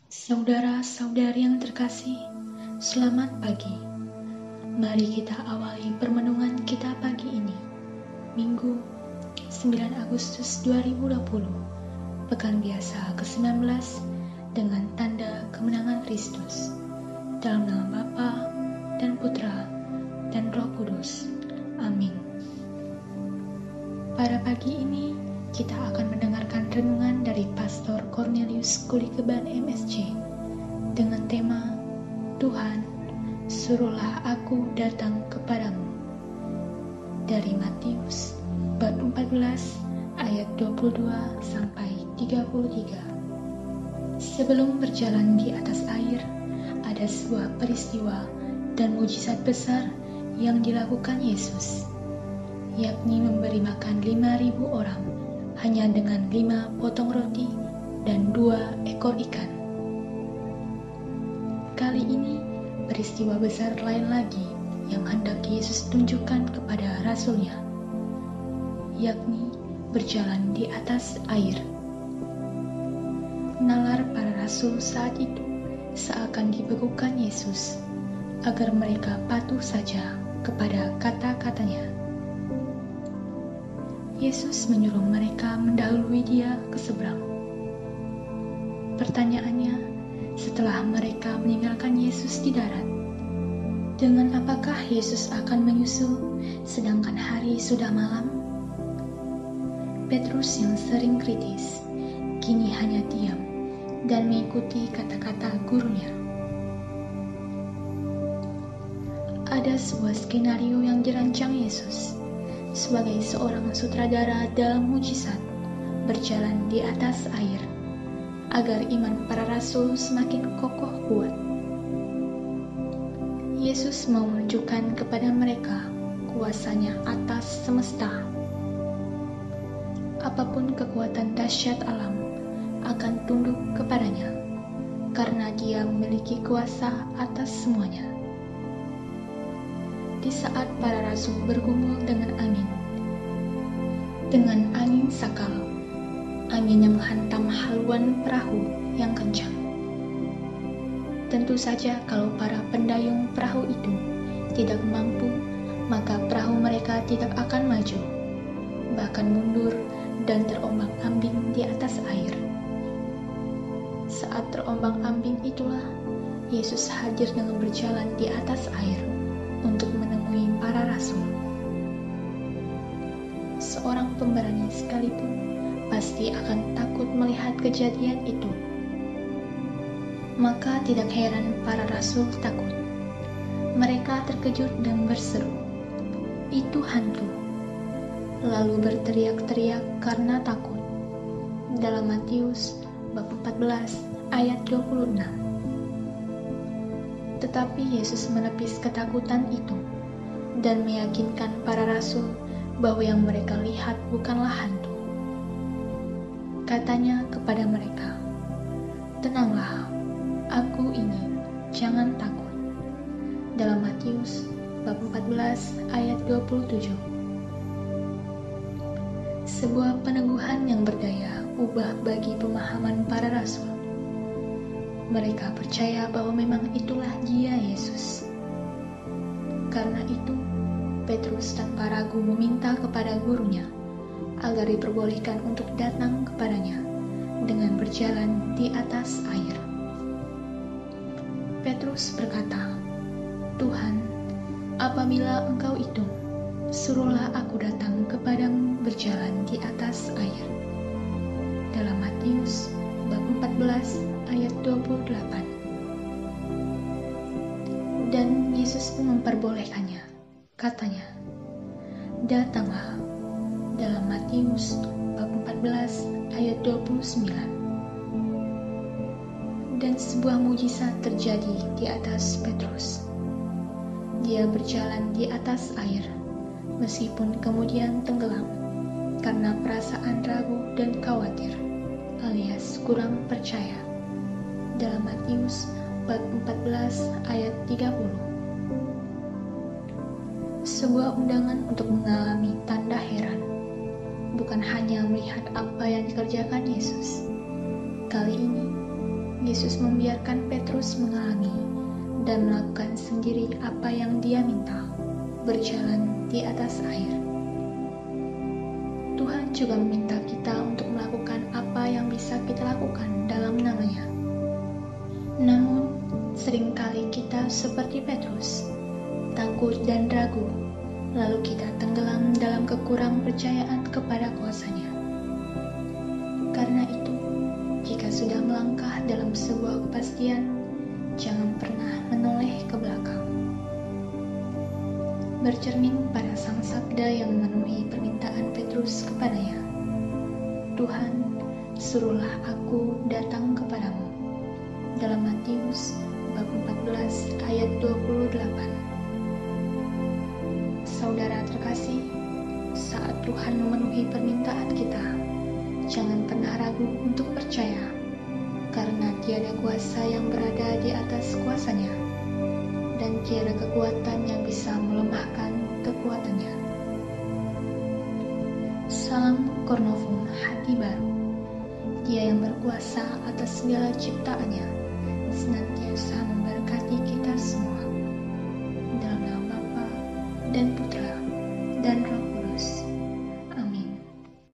Saudara-saudari yang terkasih, selamat pagi. Mari kita awali permenungan kita pagi ini, Minggu 9 Agustus 2020, Pekan Biasa ke-19 dengan tanda kemenangan Kristus. Dalam nama Bapa dan Putra dan Roh Kudus. Amin. Pada pagi ini, kita akan mendengarkan renungan dari Pastor Cornelius Kulikeban MSC dengan tema Tuhan, suruhlah aku datang kepadamu. Dari Matius bab 14 ayat 22 sampai 33. Sebelum berjalan di atas air, ada sebuah peristiwa dan mujizat besar yang dilakukan Yesus, yakni memberi makan 5.000 orang hanya dengan 5 potong roti dan 2 ekor ikan. Kali ini peristiwa besar lain lagi yang hendak Yesus tunjukkan kepada rasulnya, yakni berjalan di atas air. Nalar para rasul saat itu seakan dibekukan Yesus agar mereka patuh saja kepada kata-katanya. Yesus menyuruh mereka mendahului dia ke seberang. Pertanyaannya, setelah mereka meninggalkan Yesus di darat, dengan apakah Yesus akan menyusul sedangkan hari sudah malam? Petrus yang sering kritis, kini hanya diam dan mengikuti kata-kata gurunya. Ada sebuah skenario yang dirancang Yesus sebagai seorang sutradara dalam mujizat berjalan di atas air, agar iman para rasul semakin kokoh kuat. Yesus mau menunjukkan kepada mereka kuasanya atas semesta. Apapun kekuatan dahsyat alam akan tunduk kepadanya, karena dia memiliki kuasa atas semuanya. Di saat para rasul bergumul dengan angin sakal, angin yang menghantam haluan perahu yang kencang. Tentu saja kalau para pendayung perahu itu tidak mampu, maka perahu mereka tidak akan maju, bahkan mundur dan terombang-ambing di atas air. Saat terombang-ambing itulah Yesus hadir dengan berjalan di atas air untuk menemui para rasul. Seorang pemberani sekalipun pasti akan takut melihat kejadian itu. Maka tidak heran para rasul takut. Mereka terkejut dan berseru, "Itu hantu!" Lalu berteriak-teriak karena takut. Dalam Matius bab 14 ayat 26. Tetapi Yesus menepis ketakutan itu dan meyakinkan para rasul bahwa yang mereka lihat bukanlah hantu. Katanya kepada mereka, "Tenanglah, aku ini, jangan takut." Dalam Matius bab 14 ayat 27. Sebuah peneguhan yang berdaya ubah bagi pemahaman para rasul. Mereka percaya bahwa memang itulah Dia Yesus. Karena itu, Petrus tanpa ragu meminta kepada gurunya agar diperbolehkan untuk datang kepadanya dengan berjalan di atas air. Petrus berkata, "Tuhan, apabila Engkau itu, suruhlah aku datang kepadamu berjalan di atas air." Dalam Matius bab 14 ayat 28. Dan Yesus pun memperbolehkannya. Katanya, "Datanglah." Dalam Matius bab 14 ayat 29. Dan sebuah mujizat terjadi di atas Petrus. Dia berjalan di atas air, meskipun kemudian tenggelam karena perasaan ragu dan khawatir, alias kurang percaya. Dalam Matius bab 14 ayat 30. Sebuah undangan untuk mengalami tanda heran, bukan hanya melihat apa yang dikerjakan Yesus. Kali ini Yesus membiarkan Petrus mengalami dan melakukan sendiri apa yang dia minta, berjalan di atas air. Tuhan juga meminta kita untuk melakukan apa yang bisa kita lakukan dalam nama-Nya. Namun, seringkali kita seperti Petrus, takut dan ragu, lalu kita tenggelam dalam kekurangpercayaan kepada kuasa-Nya. Karena itu, jika sudah melangkah dalam sebuah kepastian, jangan pernah menoleh ke belakang. Bercermin pada sang sabda yang memenuhi permintaan Petrus kepadanya. Tuhan, suruhlah aku datang kepadamu. Dalam Matius bab 14 ayat 28. Saudara terkasih, saat Tuhan memenuhi permintaan kita, jangan pernah ragu untuk percaya, karena tiada kuasa yang berada di atas kuasa-Nya, dan tiada kekuatan yang bisa melemahkan kekuatan-Nya. Salam Cornovum Hati Baru. Dia yang berkuasa atas segala ciptaan-Nya, senantiasa memberkati kita semua. Dalam nama Bapa dan Putra